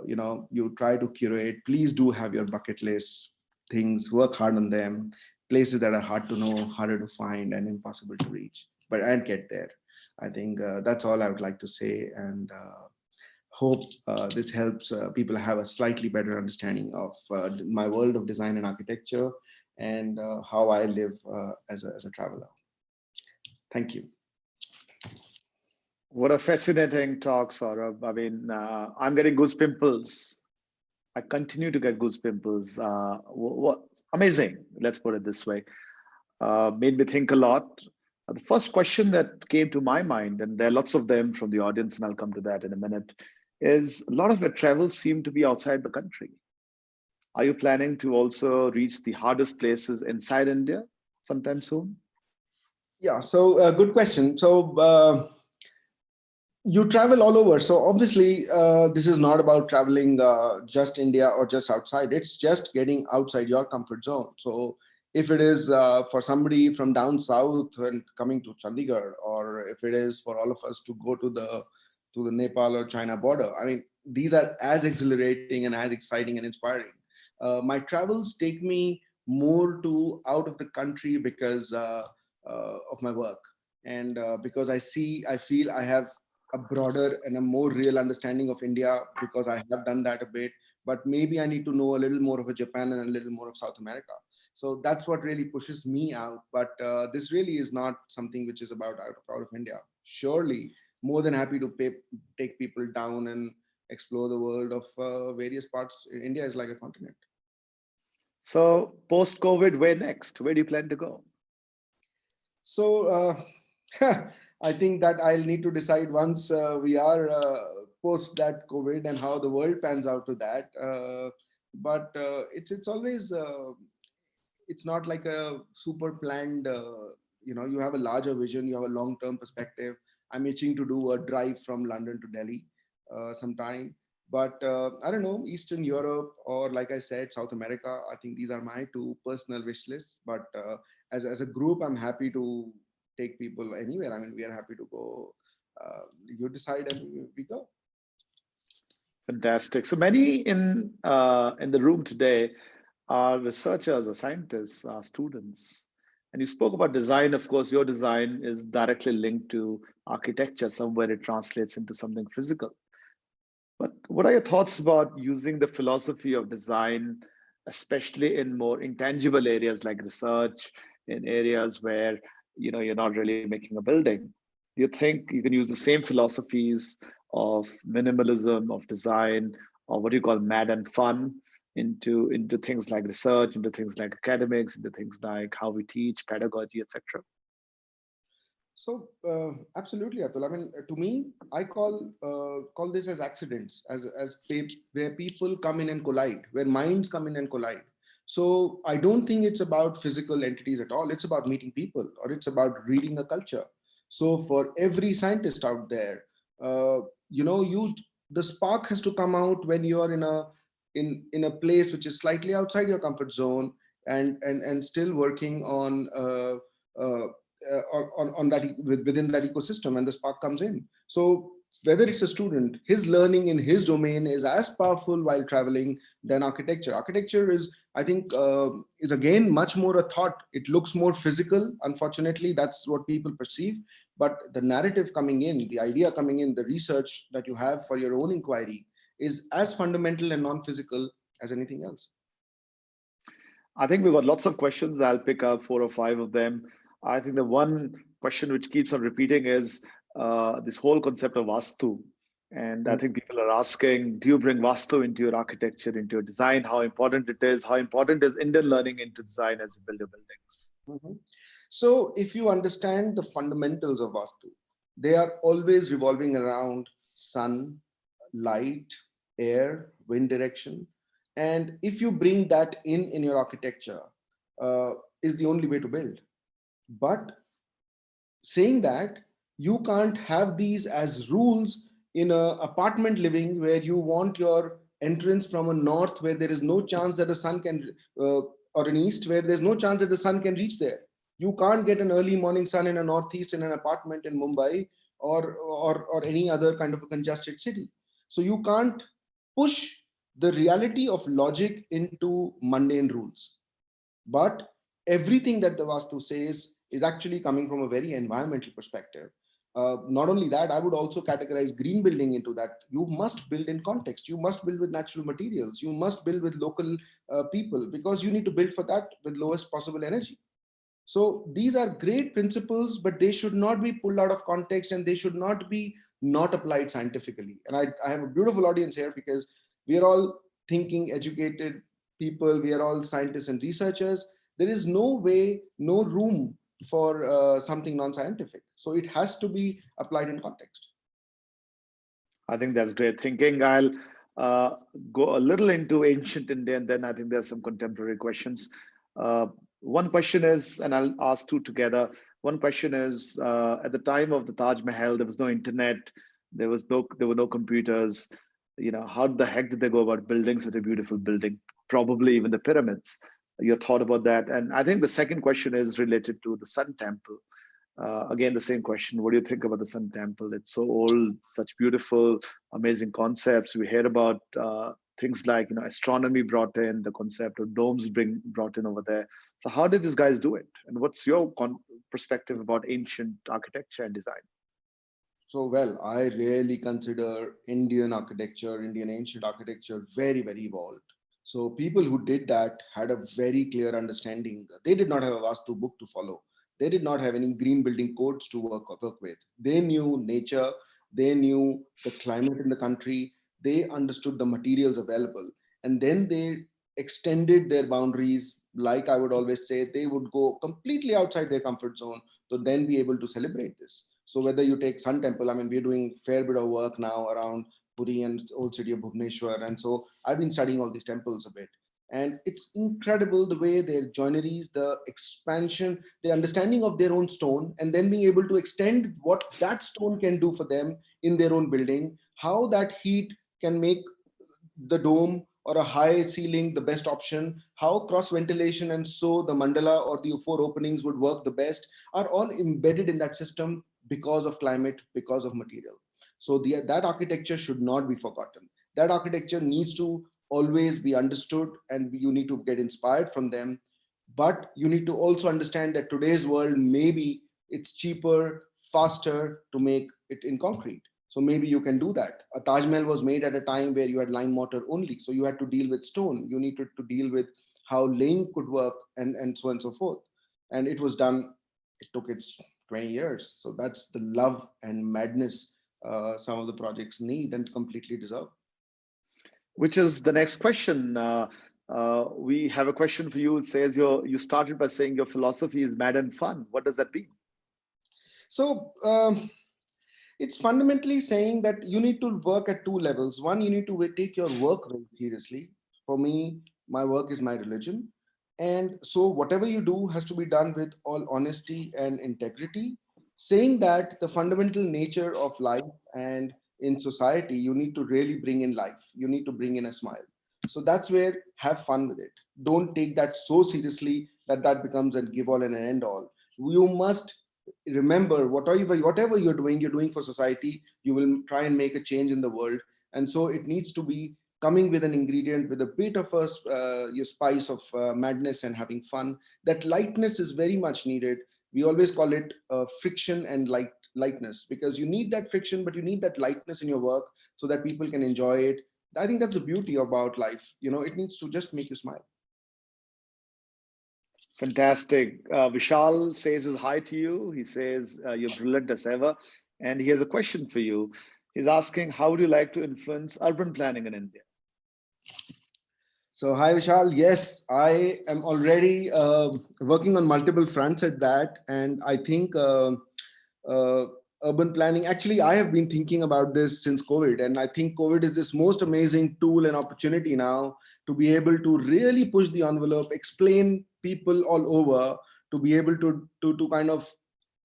You try to curate. Please do have your bucket list things. Work hard on them. Places that are hard to know, harder to find, and impossible to reach. But and get there. I think that's all I would like to say, and hope this helps people have a slightly better understanding of my world of design and architecture, and how I live as a traveler. Thank you. What a fascinating talk, Saurabh. I mean, I'm getting goose pimples. I continue to get goose pimples. What amazing, let's put it this way. Made me think a lot. The first question that came to my mind, and there are lots of them from the audience, and I'll come to that in a minute, is a lot of your travels seem to be outside the country. Are you planning to also reach the hardest places inside India sometime soon? Yeah, so good question. So you travel all over. So obviously, this is not about traveling just India or just outside. It's just getting outside your comfort zone. So if it is for somebody from down south and coming to Chandigarh, or if it is for all of us to go to the Nepal or China border, I mean, these are as exhilarating and as exciting and inspiring. My travels take me more to out of the country because of my work, and because I feel I have a broader and a more real understanding of India because I have done that a bit. But maybe I need to know a little more of a Japan and a little more of South America. So that's what really pushes me out. But this really is not something which is about out of India. Surely, more than happy to take people down and explore the world of various parts. India is like a continent. So post-COVID, where next? Where do you plan to go? So I think that I'll need to decide once we are post that COVID and how the world pans out to that. But it's always it's not like a super planned. You have a larger vision, you have a long term perspective. I'm itching to do a drive from London to Delhi sometime. But I don't know, Eastern Europe or, like I said, South America. I think these are my two personal wish lists. But as a group, I'm happy to take people anywhere. I mean, we are happy to go. You decide and we go. Fantastic. So many in the room today are researchers, are scientists, are students. And you spoke about design. Of course, your design is directly linked to architecture. Somewhere it translates into something physical. But what are your thoughts about using the philosophy of design, especially in more intangible areas like research, in areas where you're not really making a building? Do you think you can use the same philosophies of minimalism, of design, or what do you call mad and fun into things like research, into things like academics, into things like how we teach, pedagogy, etc.? So absolutely, Atul. I mean, to me, I call this as accidents, where people come in and collide, where minds come in and collide. So I don't think it's about physical entities at all. It's about meeting people, or it's about reading a culture. So for every scientist out there, uh, you the spark has to come out when you are in a place which is slightly outside your comfort zone, and still working uh, on that within that ecosystem, and the spark comes in. So whether it's a student, his learning in his domain is as powerful while traveling than architecture is, I think, is again much more a thought. It looks more physical, unfortunately. That's what people perceive. But the narrative coming in, the idea coming in, the research that you have for your own inquiry is as fundamental and non-physical as anything else. I think we've got lots of questions. I'll pick up 4 or 5 of them. I think the one question which keeps on repeating is this whole concept of Vastu. And I think people are asking, do you bring Vastu into your architecture, into your design? How important it is? How important is Indian learning into design as you build your buildings? Mhm. So if you understand the fundamentals of Vastu, they are always revolving around sun, light, air, wind direction. And if you bring that in your architecture, is the only way to build. But saying that, you can't have these as rules in a apartment living where you want your entrance from a north where there is no chance that the sun can or an east where there's no chance that the sun can reach there. You can't get an early morning sun in a northeast in an apartment in Mumbai or any other kind of a congested city. So you can't push the reality of logic into mundane rules. But everything that the Vastu says is actually coming from a very environmental perspective. Not only that, I would also categorize green building into that. You must build in context. You must build with natural materials. You must build with local people, because you need to build for that with lowest possible energy. So these are great principles, but they should not be pulled out of context, and they should not be not applied scientifically. And I have a beautiful audience here because we are all thinking, educated people. We are all scientists and researchers. There is no way, no room for something non-scientific. So it has to be applied in context. I think that's great thinking. I'll go a little into ancient India, and then I think there's some contemporary questions. One question is, and I'll ask two together. One question is, at the time of the Taj Mahal, there was no internet, there were no computers. How the heck did they go about building such a beautiful building? Probably even the pyramids. Your thought about that? And I think the second question is related to the Sun Temple. Again, the same question. What do you think about the Sun Temple? It's so old, such beautiful, amazing concepts. We hear about things like astronomy brought in, the concept of domes brought in over there. So how did these guys do it? And what's your perspective about ancient architecture and design? So, well, I really consider Indian architecture, Indian ancient architecture, very, very evolved. So, people who did that had a very clear understanding. They did not have a Vastu book to follow. They did not have any green building codes to work with. They knew nature, they knew the climate in the country, they understood the materials available, and then they extended their boundaries. Like I would always say, they would go completely outside their comfort zone to then be able to celebrate this. So whether you take Sun Temple, I mean, we're doing fair bit of work now around Puri and old city of Bhubaneswar. And so I've been studying all these temples a bit. And it's incredible the way their joineries, the expansion, the understanding of their own stone, and then being able to extend what that stone can do for them in their own building, how that heat can make the dome or a high ceiling the best option, how cross ventilation and so the mandala or the four openings would work the best, are all embedded in that system because of climate, because of material. So that architecture should not be forgotten. That architecture needs to always be understood, and you need to get inspired from them. But you need to also understand that today's world, maybe it's cheaper, faster to make it in concrete. So maybe you can do that. A Taj Mahal was made at a time where you had lime mortar only. So you had to deal with stone. You needed to deal with how laying could work, and so on and so forth. And it was done, it took its 20 years. So that's the love and madness some of the projects need and completely deserve. Which is the next question. We have a question for you. It says you started by saying your philosophy is mad and fun. What does that mean? So it's fundamentally saying that you need to work at two levels. One, you need to take your work very seriously. For me, my work is my religion. And so whatever you do has to be done with all honesty and integrity, saying that the fundamental nature of life and in society, you need to really bring in life. You need to bring in a smile. So that's where have fun with it. Don't take that so seriously that that becomes a give all and an end all. You must remember whatever you're doing for society. You will try and make a change in the world, and so it needs to be coming with an ingredient with a bit of a your spice of madness and having fun. That lightness is very much needed. We always call it friction and lightness, because you need that friction, but you need that lightness in your work so that people can enjoy it. I think that's the beauty about life. It needs to just make you smile. Fantastic. Vishal says his hi to you. He says you're brilliant as ever. And he has a question for you. He's asking, how would you like to influence urban planning in India? So, hi Vishal. Yes, I am already working on multiple fronts at that. And I think uh, urban planning, actually, I have been thinking about this since COVID. And I think COVID is this most amazing tool and opportunity now to be able to really push the envelope, explain people all over, to be able to kind of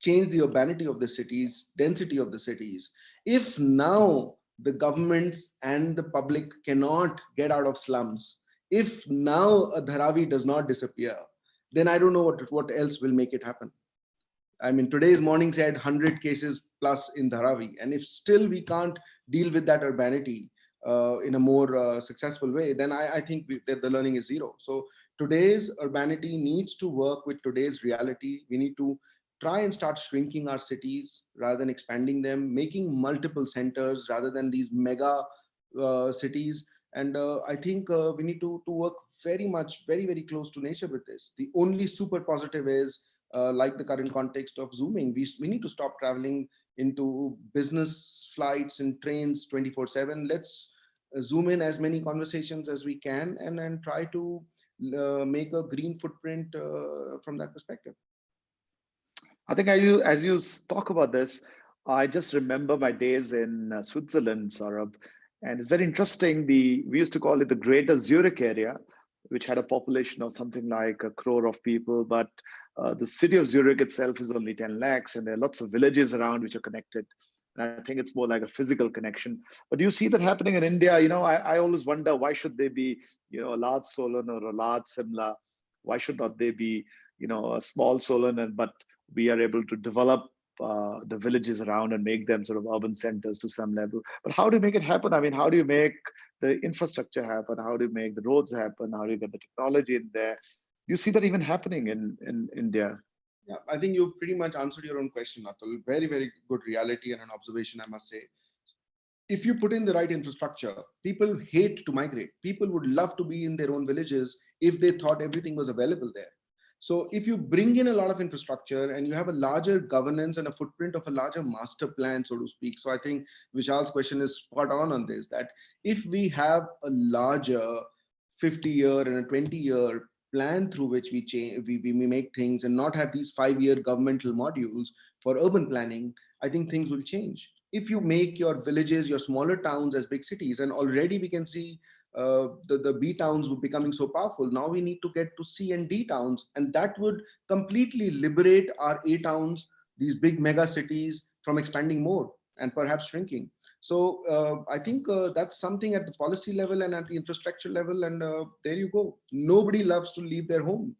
change the urbanity of the cities, density of the cities. If now the governments and the public cannot get out of slums, if now a Dharavi does not disappear, then I don't know what else will make it happen. I mean, today's morning said 100 cases plus in Dharavi. And if still we can't deal with that urbanity in a more successful way, then I think that the learning is zero. So today's urbanity needs to work with today's reality. We need to try and start shrinking our cities rather than expanding them, making multiple centers rather than these mega cities. And I think we need to work very much, very, very close to nature with this. The only super positive is like the current context of zooming. We need to stop traveling into business flights and trains 24/7. Let's zoom in as many conversations as we can, and try to make a green footprint from that perspective. I think as you talk about this, I just remember my days in Switzerland, Saurabh, and it's very interesting. We used to call it the Greater Zurich area, which had a population of something like a crore of people, but the city of Zurich itself is only 10 lakhs, and there are lots of villages around which are connected. And I think it's more like a physical connection. But do you see that happening in India? I always wonder, why should they be, a large Solon or a large Simla? Why should not they be, a small Solon, but we are able to develop the villages around and make them sort of urban centers to some level. But how do you make it happen? I mean, how do you make the infrastructure happen? How do you make the roads happen? How do you get the technology in there? Do you see that even happening in India? Yeah, I think you've pretty much answered your own question, Atul. Very, very good reality and an observation, I must say. If you put in the right infrastructure, people hate to migrate. People would love to be in their own villages if they thought everything was available there. So if you bring in a lot of infrastructure and you have a larger governance and a footprint of a larger master plan, so to speak. So I think Vishal's question is spot on this, that if we have a larger 50-year and a 20-year plan through which we change, we make things and not have these 5-year governmental modules for urban planning, I think things will change. If you make your villages, your smaller towns as big cities, and already we can see the B towns were becoming so powerful. Now we need to get to C and D towns, and that would completely liberate our A towns, these big mega cities, from expanding more and perhaps shrinking. So I think that's something at the policy level and at the infrastructure level, and there you go. Nobody loves to leave their home,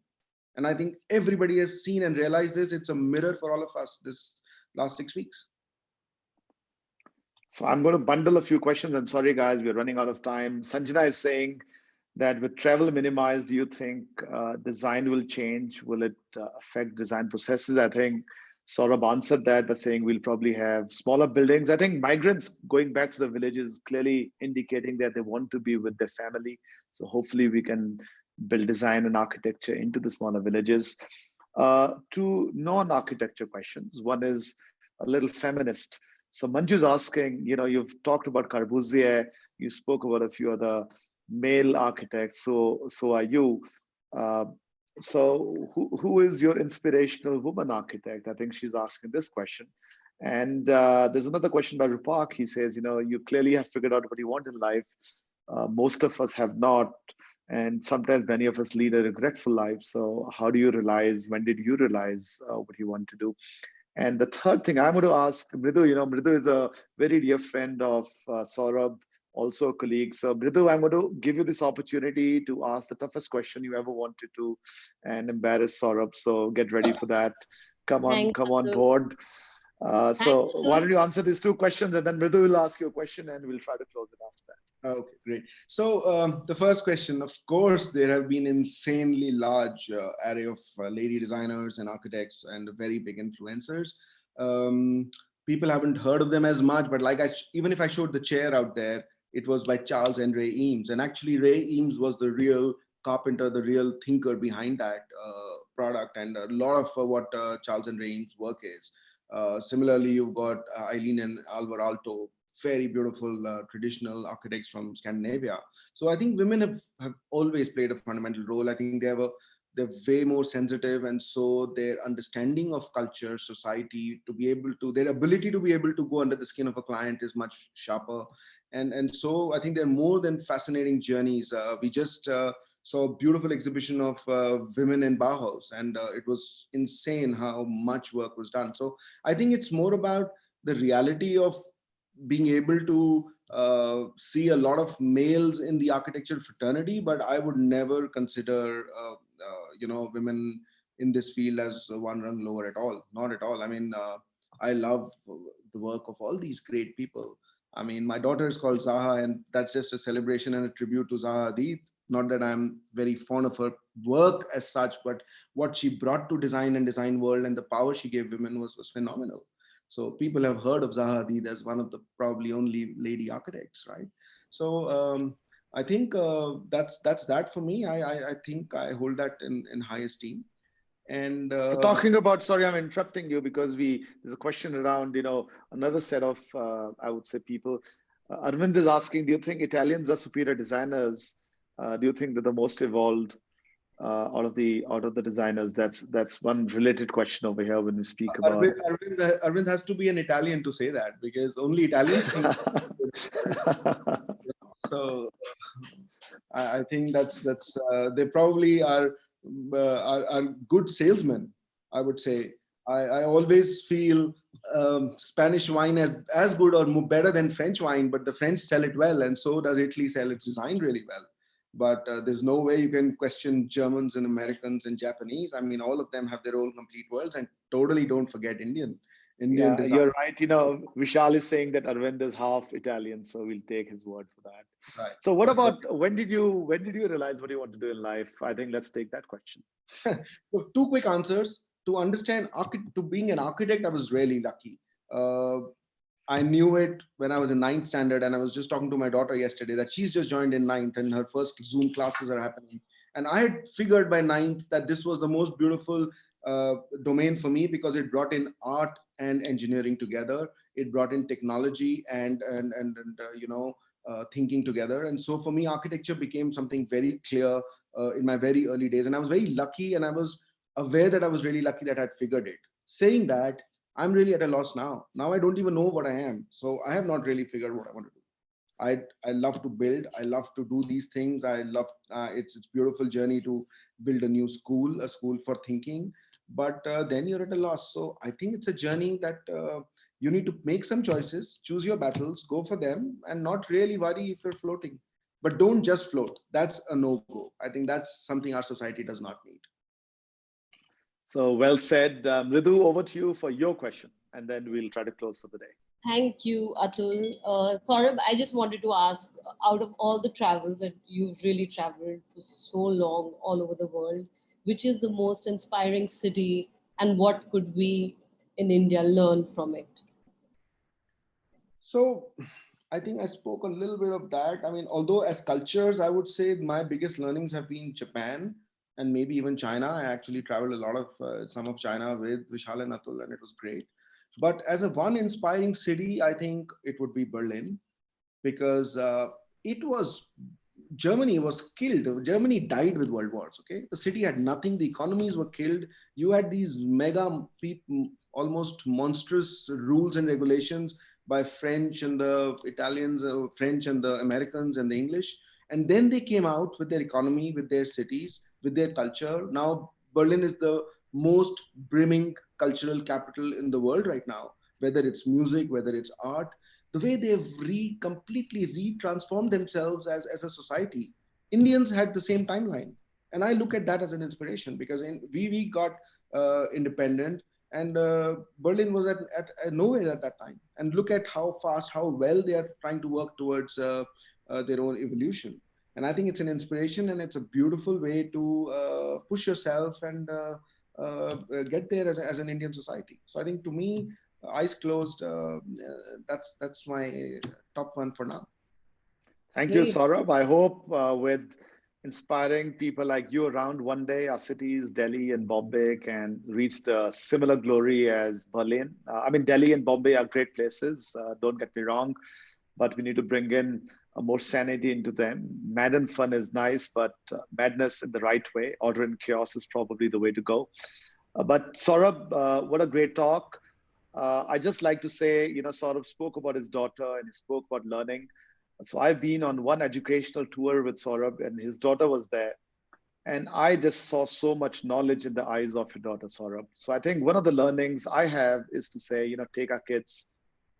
and I think everybody has seen and realized this. It's a mirror for all of us this last 6 weeks. So I'm going to bundle a few questions. I'm sorry, guys, we're running out of time. Sanjana is saying that with travel minimized, do you think design will change? Will it affect design processes? I think Saurabh answered that by saying we'll probably have smaller buildings. I think migrants going back to the villages clearly indicating that they want to be with their family. So hopefully we can build design and architecture into the smaller villages. Two non-architecture questions. One is a little feminist. So Manju's asking, you've talked about Corbusier, you spoke about a few other male architects. So are you. So who is your inspirational woman architect? I think she's asking this question. And there's another question by Rupak. He says, you clearly have figured out what you want in life. Most of us have not. And sometimes many of us lead a regretful life. So how do you realize, when did you realize what you want to do? And the third thing I'm going to ask Mridu, Mridu is a very dear friend of Saurabh, also a colleague. So Mridu, I'm going to give you this opportunity to ask the toughest question you ever wanted to and embarrass Saurabh. So get ready for that. Come on board. So why don't you answer these two questions, and then Mridu will ask you a question and we'll try to close it after that. Okay, great. So the first question, of course, there have been insanely large array of lady designers and architects and very big influencers. People haven't heard of them as much, but even if I showed the chair out there, it was by Charles and Ray Eames. And actually Ray Eames was the real carpenter, the real thinker behind that product, and a lot of what Charles and Ray Eames' work is. Similarly, you've got Eileen and Alvar Aalto, very beautiful traditional architects from Scandinavia. So I think women have always played a fundamental role. I think they're way more sensitive, and so their understanding of culture, society, their ability to be able to go under the skin of a client is much sharper. And so I think they're more than fascinating journeys. We just saw a beautiful exhibition of women in Bauhaus, and it was insane how much work was done. So I think it's more about the reality of being able to see a lot of males in the architecture fraternity, but I would never consider women in this field as one rung lower at all. Not at all. I mean, I love the work of all these great people. I mean, my daughter is called Zaha, and that's just a celebration and a tribute to Zaha Hadid. Not that I'm very fond of her work as such, but what she brought to design and design world and the power she gave women was phenomenal. So people have heard of Zaha Hadid as one of the probably only lady architects, right? So I think that's that for me. I think I hold that in high esteem. And so talking about, sorry, I'm interrupting you because there's a question around, another set of, I would say, people. Arvind is asking, do you think Italians are superior designers? Do you think they're the most evolved out of the designers? That's one related question over here when we speak about. Arvind has to be an Italian to say that, because only Italians think. So I think that's they probably are good salesmen, I would say. I always feel Spanish wine as good or better than French wine, but the French sell it well, and so does Italy sell its design really well. But there's no way you can question Germans and Americans and Japanese. I mean, all of them have their own complete worlds, and totally don't forget Indian. Indian Yeah, design. you're right. Vishal is saying that Arvind is half Italian, so we'll take his word for that. Right. So what But about when did you realize what you want to do in life? I think let's take that question. so two quick answers. To understand to being an architect, I was really lucky. Uh, I knew it when I was in ninth standard, and I was just talking to my daughter yesterday that she's just joined in ninth, and her first Zoom classes are happening. And I had figured by ninth that this was the most beautiful uh, domain for me because it brought in art and engineering together. It brought in technology and thinking together. And so for me, architecture became something very clear in my very early days. And I was very lucky, and I was aware that I was really lucky that I'd figured it. Saying that, I'm really at a loss now. Now I don't even know what I am. So I have not really figured what I want to do. I love to build. I love to do these things. I love it's beautiful journey to build a new school, a school for thinking. But then you're at a loss. So I think it's a journey that you need to make some choices, choose your battles, go for them, and not really worry if you're floating. But don't just float. That's a no go. I think that's something our society does not need. So well said. Ridu, over to you for your question, and then we'll try to close for the day. Thank you, Atul. Saurabh, I just wanted to ask, out of all the travel that you've really traveled for so long all over the world, which is the most inspiring city and what could we in India learn from it? So I think I spoke a little bit of that. I mean, although as cultures, I would say my biggest learnings have been Japan and maybe even China. I actually traveled a lot of some of China with Vishal and Atul, and it was great. But as a one inspiring city, I think it would be Berlin because it was Germany was killed. Germany died with world wars. Okay, the city had nothing. The economies were killed. You had these mega, almost monstrous rules and regulations by French and the Italians, French and the Americans and the English. And then they came out with their economy, with their cities, with their culture. Now Berlin is the most brimming cultural capital in the world right now. Whether it's music, whether it's art, the way they've completely re-transformed themselves as a society. Indians had the same timeline. And I look at that as an inspiration because we got independent and Berlin was at nowhere at that time. And look at how fast, how well they are trying to work towards their own evolution. And I think it's an inspiration and it's a beautiful way to push yourself and get there as an Indian society. So I think to me, eyes closed. That's my top one for now. Thank you, Great. Saurabh. I hope with inspiring people like you around one day, our cities, Delhi and Bombay, can reach the similar glory as Berlin. I mean, Delhi and Bombay are great places. Don't get me wrong, but we need to bring in more sanity into them. Mad and fun is nice, but madness in the right way, order and chaos is probably the way to go. But Saurabh, what a great talk. I just like to say, Saurabh spoke about his daughter and he spoke about learning. So I've been on one educational tour with Saurabh, and his daughter was there. And I just saw so much knowledge in the eyes of your daughter, Saurabh. So I think one of the learnings I have is to say, take our kids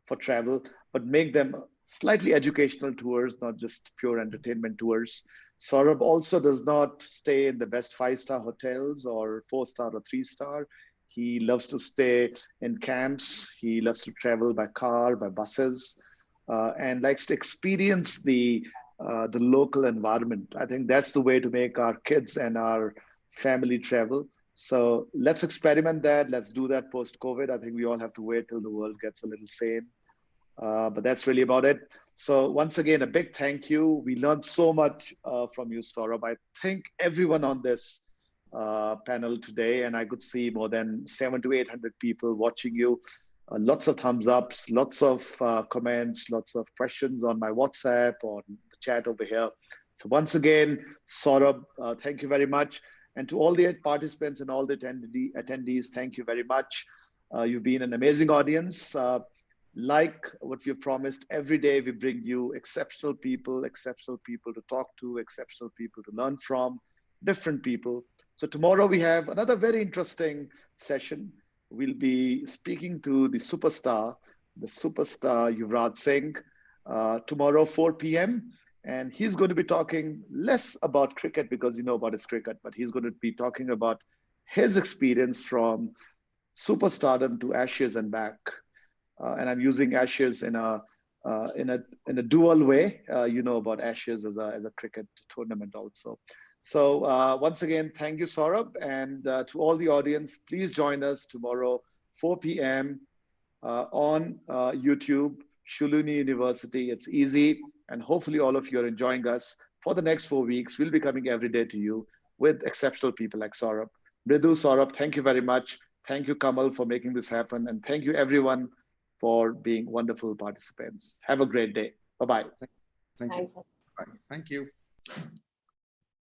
for travel, but make them slightly educational tours, not just pure entertainment tours. Saurabh also does not stay in the best five-star hotels or four-star or three-star. He loves to stay in camps. He loves to travel by car, by buses, and likes to experience the local environment. I think that's the way to make our kids and our family travel. So let's experiment that. Let's do that post COVID. I think we all have to wait till the world gets a little sane. But that's really about it. So once again, a big thank you. We learned so much from you, Saurabh. I think everyone on this panel today, and I could see more than 700 to 800 people watching you. Lots of thumbs ups, lots of comments, lots of questions on my WhatsApp, on the chat over here. So once again, Saurabh, thank you very much. And to all the participants and all the attendees, thank you very much. You've been an amazing audience. Like what we've promised, every day we bring you exceptional people to talk to, exceptional people to learn from, different people. So tomorrow we have another very interesting session. We'll be speaking to the superstar Yuvraj Singh, tomorrow 4 p.m. And he's going to be talking less about cricket because you know about his cricket, but he's going to be talking about his experience from superstardom to ashes and back. And I'm using ashes in a dual way. You know about ashes as a cricket tournament also. So once again, thank you, Saurabh, and to all the audience, please join us tomorrow, 4 p.m. On YouTube, Shoolini University. It's easy, and hopefully all of you are enjoying us. For the next 4 weeks, we'll be coming every day to you with exceptional people like Saurabh. Mridu, Saurabh, thank you very much. Thank you, Kamal, for making this happen, and thank you, everyone, for being wonderful participants. Have a great day. Bye-bye. Thank you. Thanks. Bye. Thank you.